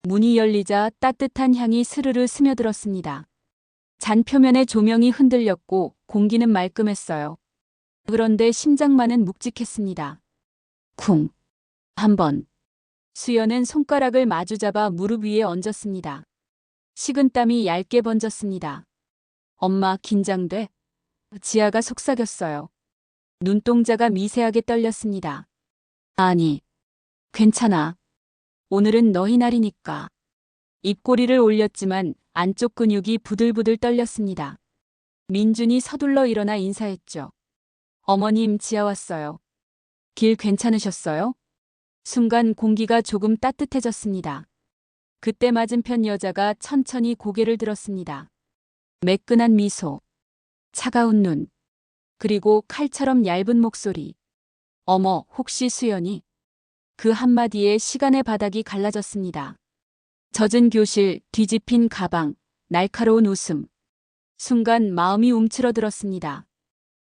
문이 열리자 따뜻한 향이 스르르 스며들었습니다. 잔 표면의 조명이 흔들렸고 공기는 말끔했어요. 그런데 심장만은 묵직했습니다. 쿵. 한 번. 수연은 손가락을 마주잡아 무릎 위에 얹었습니다. 식은땀이 얇게 번졌습니다. 엄마, 긴장돼? 지아가 속삭였어요. 눈동자가 미세하게 떨렸습니다. 아니, 괜찮아. 오늘은 너희 날이니까. 입꼬리를 올렸지만 안쪽 근육이 부들부들 떨렸습니다. 민준이 서둘러 일어나 인사했죠. 어머님, 지아 왔어요. 길 괜찮으셨어요? 순간 공기가 조금 따뜻해졌습니다. 그때 맞은편 여자가 천천히 고개를 들었습니다. 매끈한 미소, 차가운 눈, 그리고 칼처럼 얇은 목소리. 어머, 혹시 수연이? 그 한마디에 시간의 바닥이 갈라졌습니다. 젖은 교실, 뒤집힌 가방, 날카로운 웃음. 순간 마음이 움츠러들었습니다.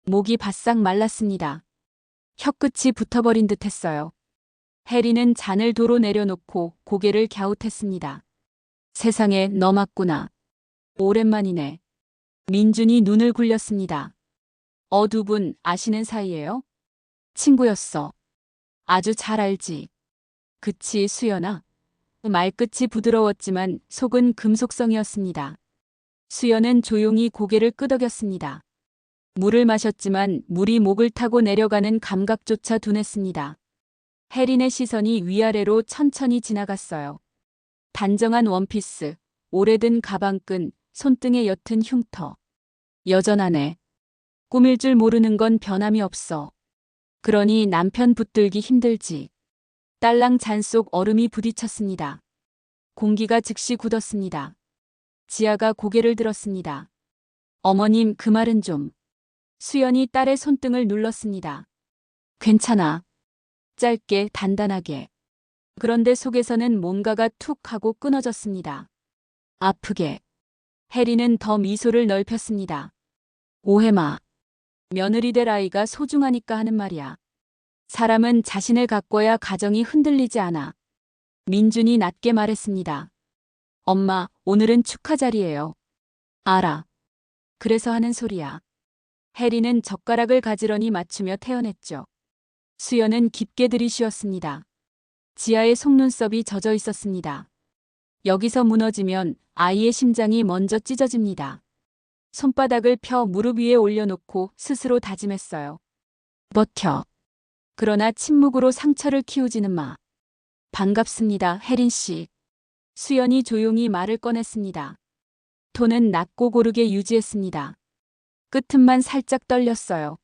목이 바싹 말랐습니다. 혀끝이 붙어버린 듯 했어요. 해리는 잔을 도로 내려놓고 고개를 갸웃했습니다. 세상에, 너 맞구나. 오랜만이네. 민준이 눈을 굴렸습니다. 두 분 아시는 사이예요? 친구였어. 아주 잘 알지. 그치, 수연아? 말끝이 부드러웠지만 속은 금속성이었습니다. 수연은 조용히 고개를 끄덕였습니다. 물을 마셨지만 물이 목을 타고 내려가는 감각조차 둔했습니다. 혜린의 시선이 위아래로 천천히 지나갔어요. 단정한 원피스, 오래된 가방끈, 손등에 옅은 흉터. 여전하네. 꾸밀 줄 모르는 건 변함이 없어. 그러니 남편 붙들기 힘들지. 딸랑 잔 속 얼음이 부딪혔습니다. 공기가 즉시 굳었습니다. 지아가 고개를 들었습니다. 어머님, 그 말은 좀. 수연이 딸의 손등을 눌렀습니다. 괜찮아. 짧게, 단단하게. 그런데 속에서는 뭔가가 툭 하고 끊어졌습니다. 아프게. 해리는 더 미소를 넓혔습니다. 오해마. 며느리 될 아이가 소중하니까 하는 말이야. 사람은 자신을 가꿔야 가정이 흔들리지 않아. 민준이 낮게 말했습니다. 엄마, 오늘은 축하 자리예요. 알아. 그래서 하는 소리야. 해리는 젓가락을 가지런히 맞추며 태어냈죠. 수연은 깊게 들이쉬었습니다. 지아의 속눈썹이 젖어 있었습니다. 여기서 무너지면 아이의 심장이 먼저 찢어집니다. 손바닥을 펴 무릎 위에 올려놓고 스스로 다짐했어요. 버텨. 그러나 침묵으로 상처를 키우지는 마. 반갑습니다, 혜린 씨. 수연이 조용히 말을 꺼냈습니다. 톤은 낮고 고르게 유지했습니다. 끝틈만 살짝 떨렸어요.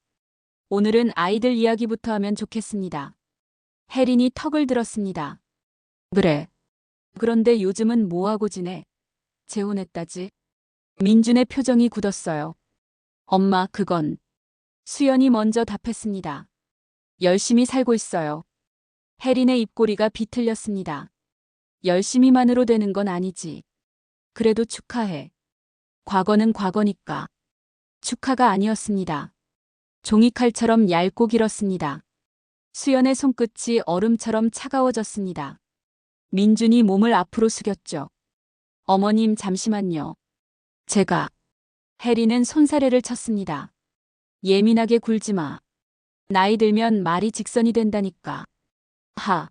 오늘은 아이들 이야기부터 하면 좋겠습니다. 혜린이 턱을 들었습니다. 그래. 그런데 요즘은 뭐하고 지내? 재혼했다지? 민준의 표정이 굳었어요. 엄마, 그건. 수연이 먼저 답했습니다. 열심히 살고 있어요. 혜린의 입꼬리가 비틀렸습니다. 열심히만으로 되는 건 아니지. 그래도 축하해. 과거는 과거니까. 축하가 아니었습니다. 종이칼처럼 얇고 길었습니다. 수연의 손끝이 얼음처럼 차가워졌습니다. 민준이 몸을 앞으로 숙였죠. 어머님, 잠시만요. 제가. 혜리는 손사래를 쳤습니다. 예민하게 굴지 마. 나이 들면 말이 직선이 된다니까. 하.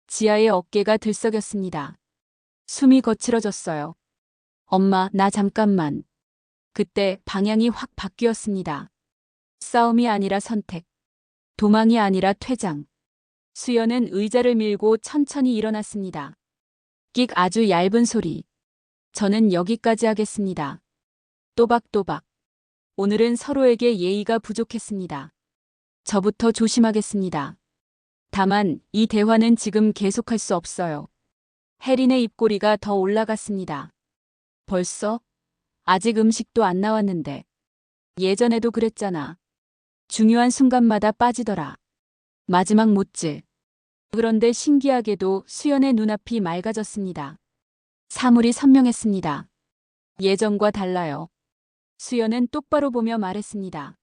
지아의 어깨가 들썩였습니다. 숨이 거칠어졌어요. 엄마, 나 잠깐만. 그때 방향이 확 바뀌었습니다. 싸움이 아니라 선택. 도망이 아니라 퇴장. 수연은 의자를 밀고 천천히 일어났습니다. 끽, 아주 얇은 소리. 저는 여기까지 하겠습니다. 또박또박. 오늘은 서로에게 예의가 부족했습니다. 저부터 조심하겠습니다. 다만 이 대화는 지금 계속할 수 없어요. 혜린의 입꼬리가 더 올라갔습니다. 벌써? 아직 음식도 안 나왔는데. 예전에도 그랬잖아. 중요한 순간마다 빠지더라. 마지막 못질. 그런데 신기하게도 수연의 눈앞이 맑아졌습니다. 사물이 선명했습니다. 예전과 달라요. 수연은 똑바로 보며 말했습니다.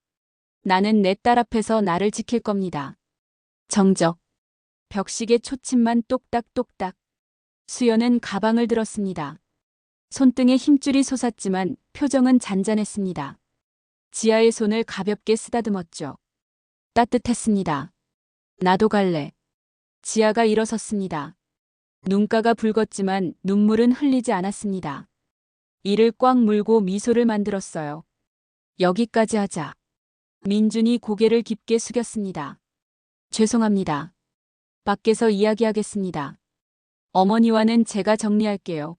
나는 내 딸 앞에서 나를 지킬 겁니다. 정적. 벽식의 초침만 똑딱똑딱. 수연은 가방을 들었습니다. 손등에 힘줄이 솟았지만 표정은 잔잔했습니다. 지아의 손을 가볍게 쓰다듬었죠. 따뜻했습니다. 나도 갈래. 지아가 일어섰습니다. 눈가가 붉었지만 눈물은 흘리지 않았습니다. 이를 꽉 물고 미소를 만들었어요. 여기까지 하자. 민준이 고개를 깊게 숙였습니다. 죄송합니다. 밖에서 이야기하겠습니다. 어머니와는 제가 정리할게요.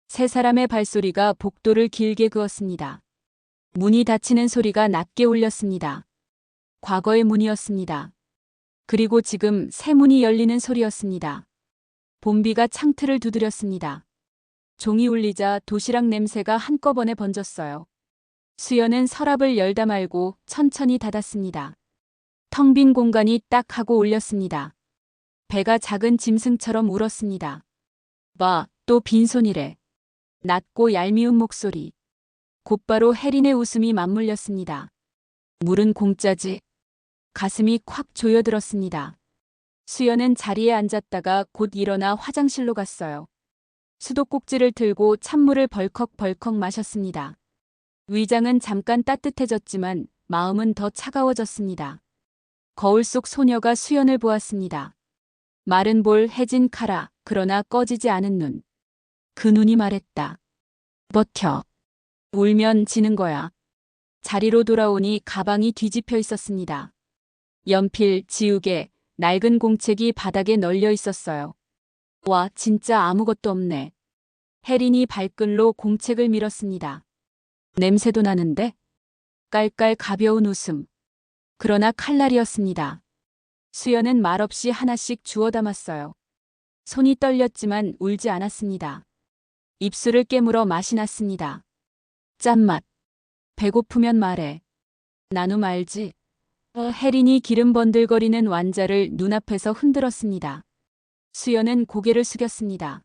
세 사람의 발소리가 복도를 길게 그었습니다. 문이 닫히는 소리가 낮게 울렸습니다. 과거의 문이었습니다. 그리고 지금 새 문이 열리는 소리였습니다. 봄비가 창틀을 두드렸습니다. 종이 울리자 도시락 냄새가 한꺼번에 번졌어요. 수연은 서랍을 열다 말고 천천히 닫았습니다. 텅 빈 공간이 딱 하고 울렸습니다. 배가 작은 짐승처럼 울었습니다. 봐, 또 빈손이래. 낮고 얄미운 목소리. 곧바로 혜린의 웃음이 맞물렸습니다. 물은 공짜지. 가슴이 콱 조여들었습니다. 수연은 자리에 앉았다가 곧 일어나 화장실로 갔어요. 수도꼭지를 들고 찬물을 벌컥벌컥 마셨습니다. 위장은 잠깐 따뜻해졌지만 마음은 더 차가워졌습니다. 거울 속 소녀가 수연을 보았습니다. 마른 볼, 해진 카라, 그러나 꺼지지 않은 눈. 그 눈이 말했다. 버텨. 울면 지는 거야. 자리로 돌아오니 가방이 뒤집혀 있었습니다. 연필, 지우개, 낡은 공책이 바닥에 널려 있었어요. 와, 진짜 아무것도 없네. 혜린이 발끈로 공책을 밀었습니다. 냄새도 나는데? 깔깔 가벼운 웃음. 그러나 칼날이었습니다. 수연은 말없이 하나씩 주워 담았어요. 손이 떨렸지만 울지 않았습니다. 입술을 깨물어 맛이 났습니다. 짠맛. 배고프면 말해. 나눔 알지? 혜린이 기름 번들거리는 완자를 눈앞에서 흔들었습니다. 수연은 고개를 숙였습니다.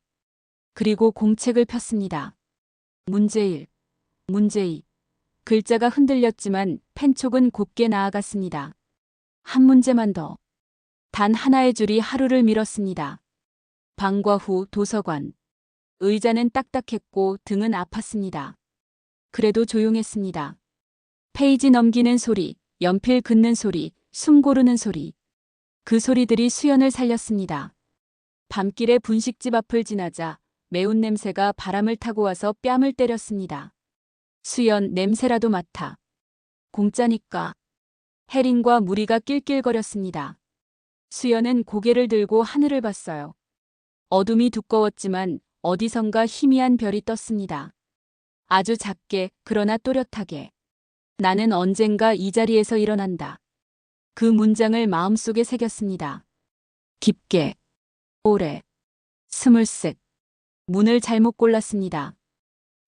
그리고 공책을 폈습니다. 문제 1. 문제 2. 글자가 흔들렸지만 펜촉은 곱게 나아갔습니다. 한 문제만 더. 단 하나의 줄이 하루를 밀었습니다. 방과 후 도서관. 의자는 딱딱했고 등은 아팠습니다. 그래도 조용했습니다. 페이지 넘기는 소리, 연필 긋는 소리, 숨 고르는 소리. 그 소리들이 수연을 살렸습니다. 밤길에 분식집 앞을 지나자 매운 냄새가 바람을 타고 와서 뺨을 때렸습니다. 수연, 냄새라도 맡아. 공짜니까. 혜린과 무리가 낄낄거렸습니다. 수연은 고개를 들고 하늘을 봤어요. 어둠이 두꺼웠지만 어디선가 희미한 별이 떴습니다. 아주 작게, 그러나 또렷하게. 나는 언젠가 이 자리에서 일어난다. 그 문장을 마음속에 새겼습니다. 깊게, 오래, 스물셋. 문을 잘못 골랐습니다.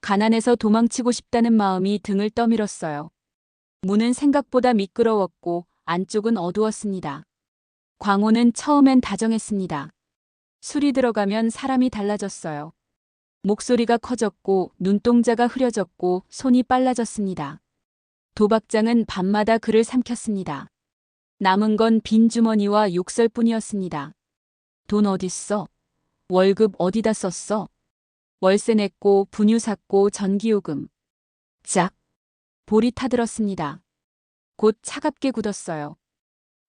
가난해서 도망치고 싶다는 마음이 등을 떠밀었어요. 문은 생각보다 미끄러웠고 안쪽은 어두웠습니다. 광호는 처음엔 다정했습니다. 술이 들어가면 사람이 달라졌어요. 목소리가 커졌고 눈동자가 흐려졌고 손이 빨라졌습니다. 도박장은 밤마다 그를 삼켰습니다. 남은 건 빈 주머니와 욕설뿐이었습니다. 돈 어딨어? 월급 어디다 썼어? 월세 냈고 분유 샀고 전기요금. 짝. 볼이 타들었습니다. 곧 차갑게 굳었어요.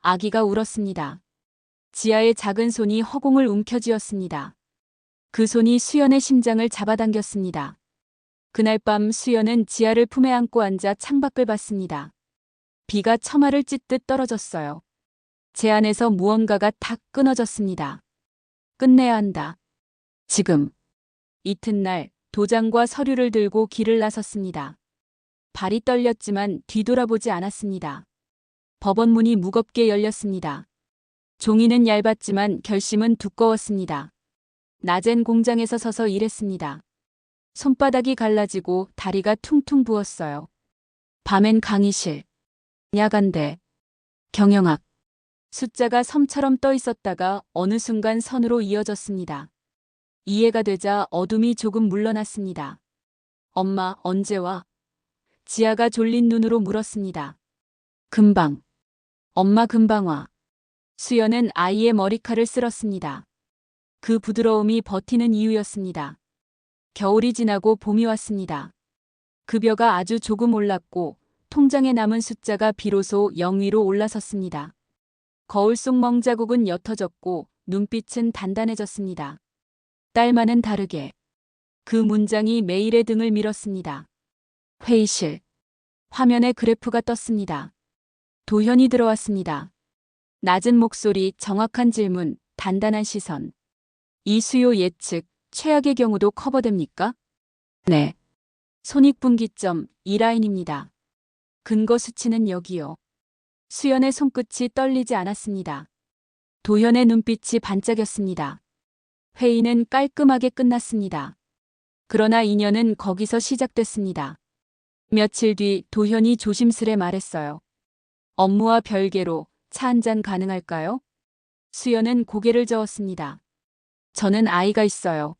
아기가 울었습니다. 지아의 작은 손이 허공을 움켜쥐었습니다. 그 손이 수연의 심장을 잡아당겼습니다. 그날 밤 수연은 지아를 품에 안고 앉아 창밖을 봤습니다. 비가 처마를 찢듯 떨어졌어요. 제 안에서 무언가가 탁 끊어졌습니다. 끝내야 한다. 지금. 이튿날 도장과 서류를 들고 길을 나섰습니다. 발이 떨렸지만 뒤돌아보지 않았습니다. 법원 문이 무겁게 열렸습니다. 종이는 얇았지만 결심은 두꺼웠습니다. 낮엔 공장에서 서서 일했습니다. 손바닥이 갈라지고 다리가 퉁퉁 부었어요. 밤엔 강의실, 야간대, 경영학. 숫자가 섬처럼 떠 있었다가 어느 순간 선으로 이어졌습니다. 이해가 되자 어둠이 조금 물러났습니다. 엄마, 언제 와? 지아가 졸린 눈으로 물었습니다. 금방. 엄마 금방 와. 수연은 아이의 머리칼을 쓸었습니다. 그 부드러움이 버티는 이유였습니다. 겨울이 지나고 봄이 왔습니다. 급여가 아주 조금 올랐고 통장에 남은 숫자가 비로소 0 위로 올라섰습니다. 거울 속 멍자국은 옅어졌고 눈빛은 단단해졌습니다. 딸과는 다르게 그 문장이 매일의 등을 밀었습니다. 회의실. 화면에 그래프가 떴습니다. 도현이 들어왔습니다. 낮은 목소리, 정확한 질문, 단단한 시선. 이 수요 예측, 최악의 경우도 커버됩니까? 네. 손익분기점, 이 라인입니다. 근거 수치는 여기요. 수연의 손끝이 떨리지 않았습니다. 도현의 눈빛이 반짝였습니다. 회의는 깔끔하게 끝났습니다. 그러나 인연은 거기서 시작됐습니다. 며칠 뒤 도현이 조심스레 말했어요. 업무와 별개로 차 한 잔 가능할까요? 수연은 고개를 저었습니다. 저는 아이가 있어요.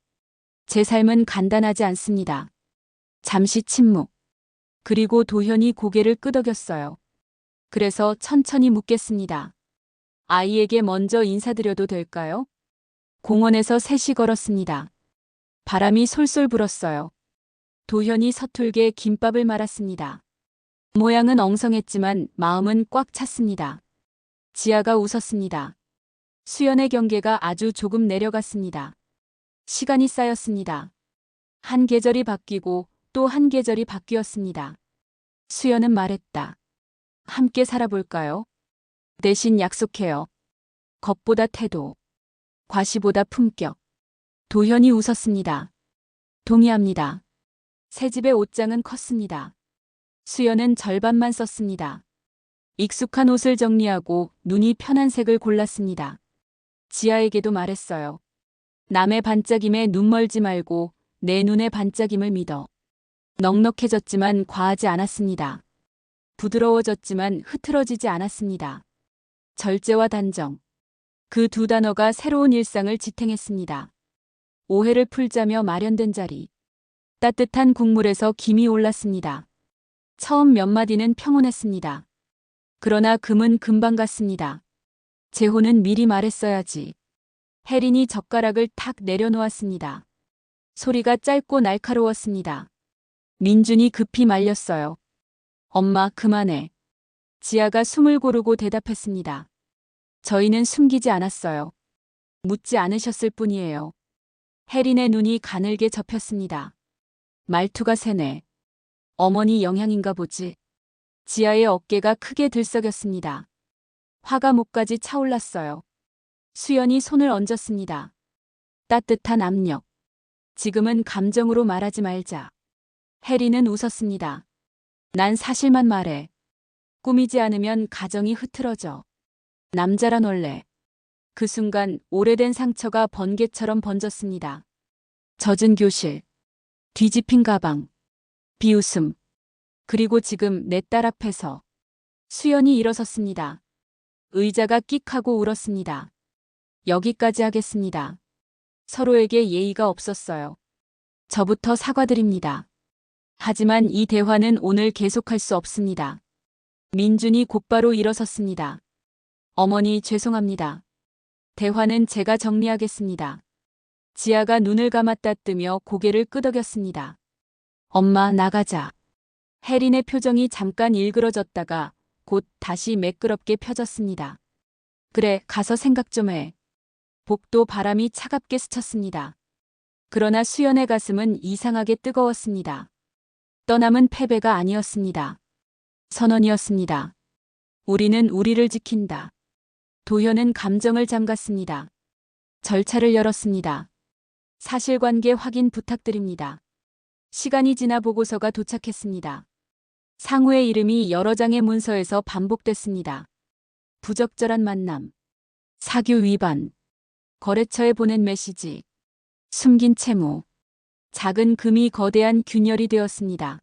제 삶은 간단하지 않습니다. 잠시 침묵. 그리고 도현이 고개를 끄덕였어요. 그래서 천천히 묻겠습니다. 아이에게 먼저 인사드려도 될까요? 공원에서 셋이 걸었습니다. 바람이 솔솔 불었어요. 도현이 서툴게 김밥을 말았습니다. 모양은 엉성했지만 마음은 꽉 찼습니다. 지아가 웃었습니다. 수연의 경계가 아주 조금 내려갔습니다. 시간이 쌓였습니다. 한 계절이 바뀌고 또 한 계절이 바뀌었습니다. 수연은 말했다. 함께 살아볼까요? 대신 약속해요. 겉보다 태도, 과시보다 품격. 도현이 웃었습니다. 동의합니다. 새 집의 옷장은 컸습니다. 수연은 절반만 썼습니다. 익숙한 옷을 정리하고 눈이 편한 색을 골랐습니다. 지아에게도 말했어요. 남의 반짝임에 눈 멀지 말고 내 눈의 반짝임을 믿어. 넉넉해졌지만 과하지 않았습니다. 부드러워졌지만 흐트러지지 않았습니다. 절제와 단정. 그 두 단어가 새로운 일상을 지탱했습니다. 오해를 풀자며 마련된 자리. 따뜻한 국물에서 김이 올랐습니다. 처음 몇 마디는 평온했습니다. 그러나 금은 금방 갔습니다. 재호는 미리 말했어야지. 혜린이 젓가락을 탁 내려놓았습니다. 소리가 짧고 날카로웠습니다. 민준이 급히 말렸어요. 엄마, 그만해. 지아가 숨을 고르고 대답했습니다. 저희는 숨기지 않았어요. 묻지 않으셨을 뿐이에요. 혜린의 눈이 가늘게 접혔습니다. 말투가 세네. 어머니 영향인가 보지. 지아의 어깨가 크게 들썩였습니다. 화가 목까지 차올랐어요. 수연이 손을 얹었습니다. 따뜻한 압력. 지금은 감정으로 말하지 말자. 혜린은 웃었습니다. 난 사실만 말해. 꾸미지 않으면 가정이 흐트러져. 남자란 원래. 그 순간 오래된 상처가 번개처럼 번졌습니다. 젖은 교실. 뒤집힌 가방. 비웃음. 그리고 지금 내 딸 앞에서. 수연이 일어섰습니다. 의자가 끽 하고 울었습니다. 여기까지 하겠습니다. 서로에게 예의가 없었어요. 저부터 사과드립니다. 하지만 이 대화는 오늘 계속할 수 없습니다. 민준이 곧바로 일어섰습니다. 어머니 죄송합니다. 대화는 제가 정리하겠습니다. 지아가 눈을 감았다 뜨며 고개를 끄덕였습니다. 엄마, 나가자. 혜린의 표정이 잠깐 일그러졌다가 곧 다시 매끄럽게 펴졌습니다. 그래, 가서 생각 좀 해. 복도 바람이 차갑게 스쳤습니다. 그러나 수연의 가슴은 이상하게 뜨거웠습니다. 떠남은 패배가 아니었습니다. 선언이었습니다. 우리는 우리를 지킨다. 도현은 감정을 잠갔습니다. 절차를 열었습니다. 사실관계 확인 부탁드립니다. 시간이 지나 보고서가 도착했습니다. 상우의 이름이 여러 장의 문서에서 반복됐습니다. 부적절한 만남, 사규 위반, 거래처에 보낸 메시지, 숨긴 채무, 작은 금이 거대한 균열이 되었습니다.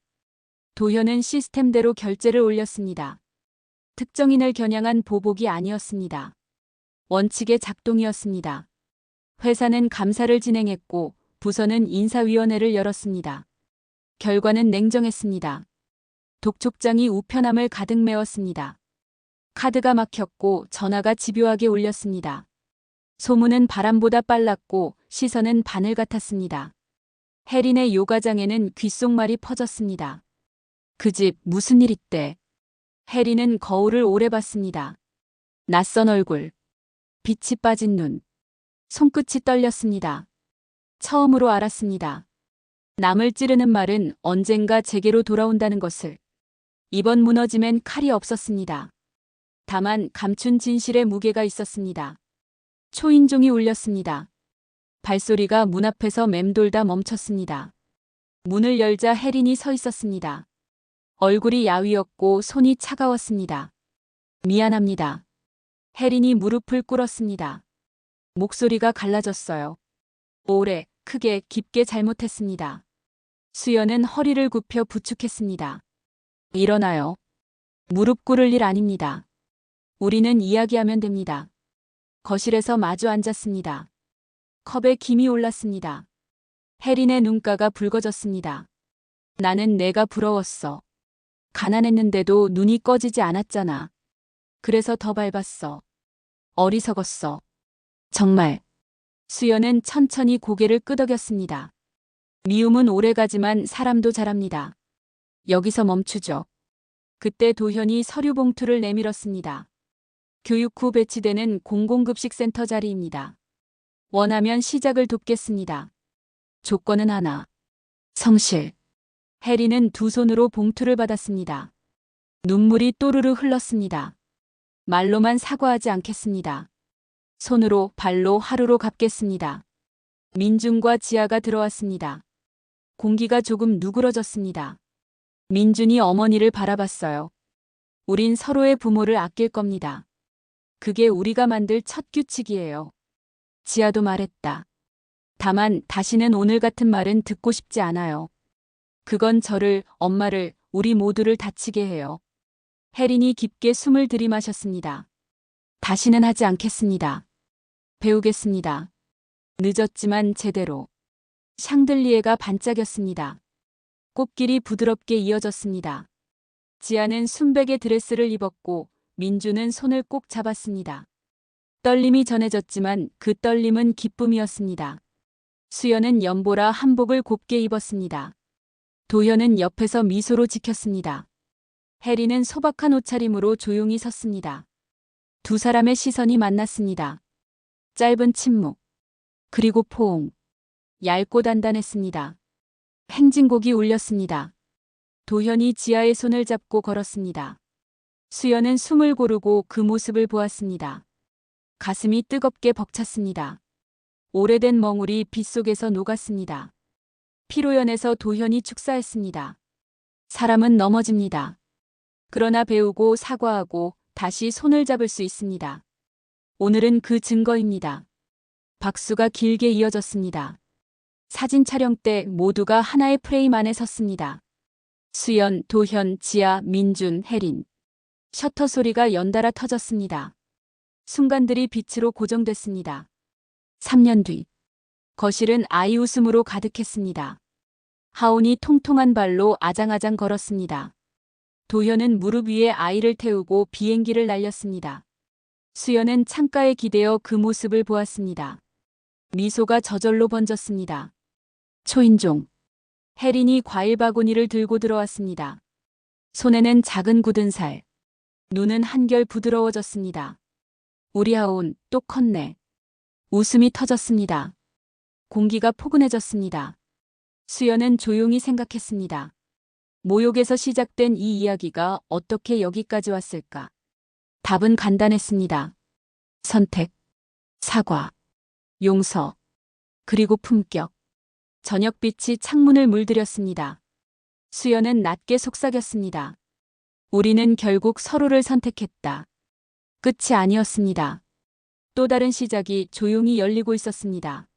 도현은 시스템대로 결제를 올렸습니다. 특정인을 겨냥한 보복이 아니었습니다. 원칙의 작동이었습니다. 회사는 감사를 진행했고 부서는 인사위원회를 열었습니다. 결과는 냉정했습니다. 독촉장이 우편함을 가득 메웠습니다. 카드가 막혔고 전화가 집요하게 울렸습니다. 소문은 바람보다 빨랐고 시선은 바늘 같았습니다. 혜린의 요가장에는 귓속말이 퍼졌습니다. 그 집 무슨 일 있대. 혜린은 거울을 오래 봤습니다. 낯선 얼굴, 빛이 빠진 눈, 손끝이 떨렸습니다. 처음으로 알았습니다. 남을 찌르는 말은 언젠가 제게로 돌아온다는 것을. 이번 무너짐엔 칼이 없었습니다. 다만 감춘 진실의 무게가 있었습니다. 초인종이 울렸습니다. 발소리가 문 앞에서 맴돌다 멈췄습니다. 문을 열자 혜린이 서 있었습니다. 얼굴이 야위었고 손이 차가웠습니다. 미안합니다. 혜린이 무릎을 꿇었습니다. 목소리가 갈라졌어요. 오래, 크게, 깊게 잘못했습니다. 수연은 허리를 굽혀 부축했습니다. 일어나요. 무릎 꿇을 일 아닙니다. 우리는 이야기하면 됩니다. 거실에서 마주 앉았습니다. 컵에 김이 올랐습니다. 혜린의 눈가가 붉어졌습니다. 나는 내가 부러웠어. 가난했는데도 눈이 꺼지지 않았잖아. 그래서 더 밟았어. 어리석었어. 정말. 수연은 천천히 고개를 끄덕였습니다. 미움은 오래가지만 사람도 자랍니다. 여기서 멈추죠. 그때 도현이 서류 봉투를 내밀었습니다. 교육 후 배치되는 공공급식센터 자리입니다. 원하면 시작을 돕겠습니다. 조건은 하나. 성실. 혜린은 두 손으로 봉투를 받았습니다. 눈물이 또르르 흘렀습니다. 말로만 사과하지 않겠습니다. 손으로, 발로, 하루로 갚겠습니다. 민준과 지아가 들어왔습니다. 공기가 조금 누그러졌습니다. 민준이 어머니를 바라봤어요. 우린 서로의 부모를 아낄 겁니다. 그게 우리가 만들 첫 규칙이에요. 지아도 말했다. 다만 다시는 오늘 같은 말은 듣고 싶지 않아요. 그건 저를, 엄마를, 우리 모두를 다치게 해요. 혜린이 깊게 숨을 들이마셨습니다. 다시는 하지 않겠습니다. 배우겠습니다. 늦었지만 제대로. 샹들리에가 반짝였습니다. 꽃길이 부드럽게 이어졌습니다. 지아는 순백의 드레스를 입었고 민주는 손을 꼭 잡았습니다. 떨림이 전해졌지만 그 떨림은 기쁨이었습니다. 수연은 연보라 한복을 곱게 입었습니다. 도현은 옆에서 미소로 지켰습니다. 혜린은 소박한 옷차림으로 조용히 섰습니다. 두 사람의 시선이 만났습니다. 짧은 침묵. 그리고 포옹. 얇고 단단했습니다. 행진곡이 울렸습니다. 도현이 지아의 손을 잡고 걸었습니다. 수연은 숨을 고르고 그 모습을 보았습니다. 가슴이 뜨겁게 벅찼습니다. 오래된 멍울이 빗속에서 녹았습니다. 피로연에서 도현이 축사했습니다. 사람은 넘어집니다. 그러나 배우고 사과하고 다시 손을 잡을 수 있습니다. 오늘은 그 증거입니다. 박수가 길게 이어졌습니다. 사진 촬영 때 모두가 하나의 프레임 안에 섰습니다. 수연, 도현, 지아, 민준, 혜린. 셔터 소리가 연달아 터졌습니다. 순간들이 빛으로 고정됐습니다. 3년 뒤. 거실은 아이 웃음으로 가득했습니다. 하온이 통통한 발로 아장아장 걸었습니다. 도현은 무릎 위에 아이를 태우고 비행기를 날렸습니다. 수연은 창가에 기대어 그 모습을 보았습니다. 미소가 저절로 번졌습니다. 초인종. 혜린이 과일 바구니를 들고 들어왔습니다. 손에는 작은 굳은 살. 눈은 한결 부드러워졌습니다. 우리 하온, 또 컸네. 웃음이 터졌습니다. 공기가 포근해졌습니다. 수연은 조용히 생각했습니다. 모욕에서 시작된 이 이야기가 어떻게 여기까지 왔을까? 답은 간단했습니다. 선택, 사과, 용서, 그리고 품격. 저녁빛이 창문을 물들였습니다. 수연은 낮게 속삭였습니다. 우리는 결국 서로를 선택했다. 끝이 아니었습니다. 또 다른 시작이 조용히 열리고 있었습니다.